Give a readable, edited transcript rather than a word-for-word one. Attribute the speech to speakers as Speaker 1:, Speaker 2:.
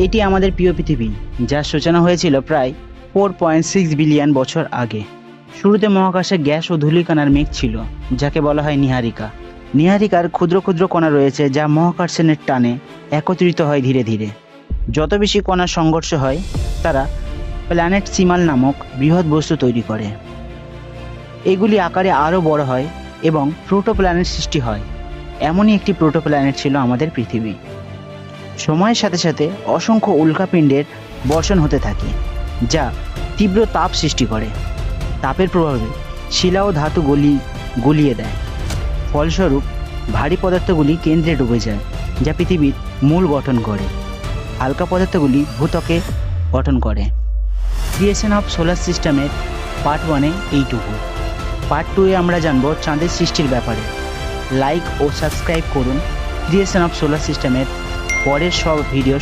Speaker 1: এটি আমাদের প্রিয় পৃথিবী, যার সূচনা হয়েছিল প্রায় 4.6 বিলিয়ন বছর আগে। শুরুতে মহাকাশে গ্যাস ও ধূলিকণার মেঘ ছিল, যাকে বলা হয় নীহারিকা। নীহারিকার ক্ষুদ্র ক্ষুদ্র কণা রয়েছে, যা মহাকর্ষণের টানে একত্রিত হয় ধীরে ধীরে। যত বেশি কণার সংঘর্ষ হয়, তারা প্ল্যানেট সিমাল নামক বৃহৎ বস্তু তৈরি করে। এগুলি আকারে আরও বড় হয় এবং প্রোটোপ্ল্যানেট সৃষ্টি হয়। এমনই একটি প্রোটোপ্ল্যানেট ছিল আমাদের পৃথিবী। সময়ের সাথে সাথে অসংখ্য উল্কাপিণ্ডের বর্ষণ হতে থাকে, যা তীব্র তাপ সৃষ্টি করে। তাপের প্রভাবে শিলা ও ধাতু গলিয়ে দেয়। ফলস্বরূপ ভারী পদার্থগুলি কেন্দ্রে ডুবে যায়, যা পৃথিবীর মূল গঠন করে। হালকা পদার্থগুলি ভূত্বকে গঠন করে। ক্রিয়েশন অফ সোলার সিস্টেমের পার্ট 1-এ এইটুকু। পার্ট 2-এ আমরা জানব চাঁদের সৃষ্টির ব্যাপারে। লাইক ও সাবস্ক্রাইব করুন ক্রিয়েশন অফ সোলার সিস্টেমের পরের সব ভিডিও